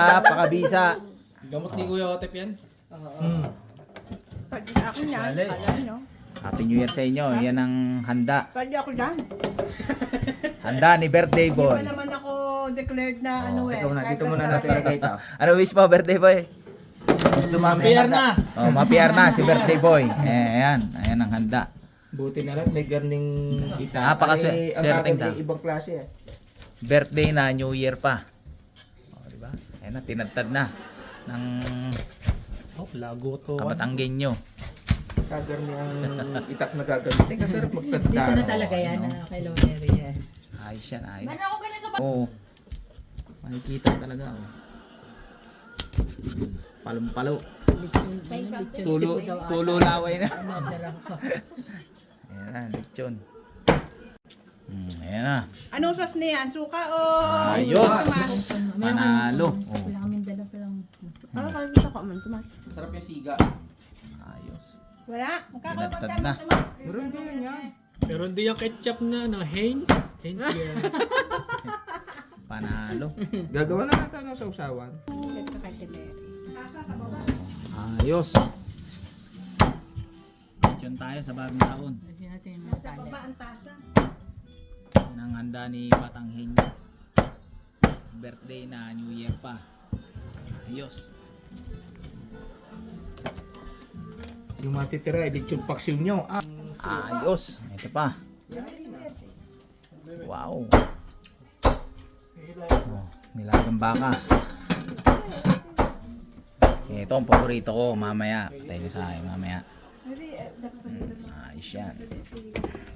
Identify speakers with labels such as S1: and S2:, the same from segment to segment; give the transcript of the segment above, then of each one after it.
S1: Napakabisa.
S2: Gamot ni Kuya Otep yan.
S3: Pwede ako yan.
S2: Dali.
S3: Alam, no?
S1: Happy New Year sa inyo. Yan ang handa.
S3: Pwede ako dyan.
S1: Handa ni birthday
S3: Hindi
S1: boy.
S3: pa naman ako declared na ano eh.
S4: Dito muna natin lagay ito.
S1: Ano wish mo, birthday boy? Mas dumami.
S2: Mapiar na.
S1: Oh, mapiar na si birthday boy. Ayan. Ayan ang handa.
S4: Buti na lang may garning kita.
S1: Napakaswerteng
S4: Ang
S1: tao.
S4: ibang klase eh.
S1: Birthday na, New Year pa. O, diba? Ayan na, tinadtad na ng
S2: Oh, lago to.
S1: Kabatanggenyo.
S4: Kagarni ang itak na gagamitin. Kasi sarap magtanda.
S5: Dito na talaga yan kay Loneri yan.
S1: Ayos yan, ayos.
S3: Meron ako ganyan sa
S1: Oo. Makikita talaga. Oh. Palong-palo.
S5: Lechon
S1: Tulo laway na.
S5: Ano, ko.
S1: Ayan na, lechon. Ayan na.
S3: Anong sauce na yan? Suka o?
S1: Ayos! Panalo. Oh.
S5: Wala kaming dala pa lang.
S3: Ano kayo gusto ko man, Tomas?
S2: Sarap yung siga.
S1: Ayos.
S3: Wala. Magkakaroon
S1: Tinadtad
S3: tayo,
S1: na.
S3: Tomas.
S4: Meron din yan.
S2: Pero hindi yung ketchup na, no? Heinz. Heinz yan.
S1: Panalo.
S4: Gagawa na natin ng sausawan.
S3: Set ka kay Teleri.
S1: Ayos. Lechon tayo sa bagong taon.
S5: Kasi natin yung
S3: Sa
S5: masala.
S3: baba ang tasa.
S1: Yan ang handa ni Patanghenyo. Birthday na, New Year pa. Ayos.
S4: Yung matitira, lechon paksiw nyo.
S1: Ayos. Ito pa. Wow. Oh, nilagang baka. Ito ang paborito ko mamaya. Patay na sa akin mamaya. Ayos yan.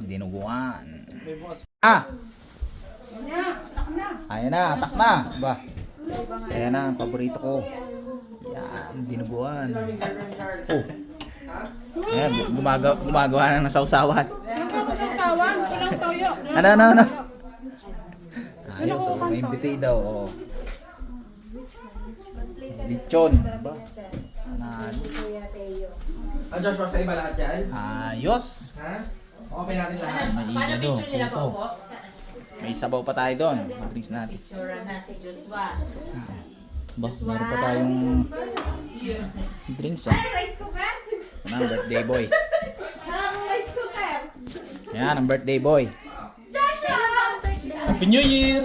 S1: Dinuguan. Ah! Ayan na, atak na. Ba? Ayan na, ang paborito ko. Yan, dinuguan. Oh. Ayan, gumagawa na ng sausawan.
S3: Tawan, walang toyo.
S1: Ano? Ayos, oh, may imbitido. Oh. Lechon. Ba? Ano?
S2: Ah, Joshua, sa iba lahat yan?
S1: Ayos.
S2: Ha? Open natin lahat.
S1: May igado. Puto. May sabaw pa tayo doon. Drinks natin.
S5: Sura na si Joshua.
S1: Ba, meron pa tayong drinks ah.
S3: Rice cooker?
S1: Ito na, ang birthday boy.
S3: Rice cooker.
S1: Ayan, ang birthday boy.
S3: Joshua!
S2: Happy New Year!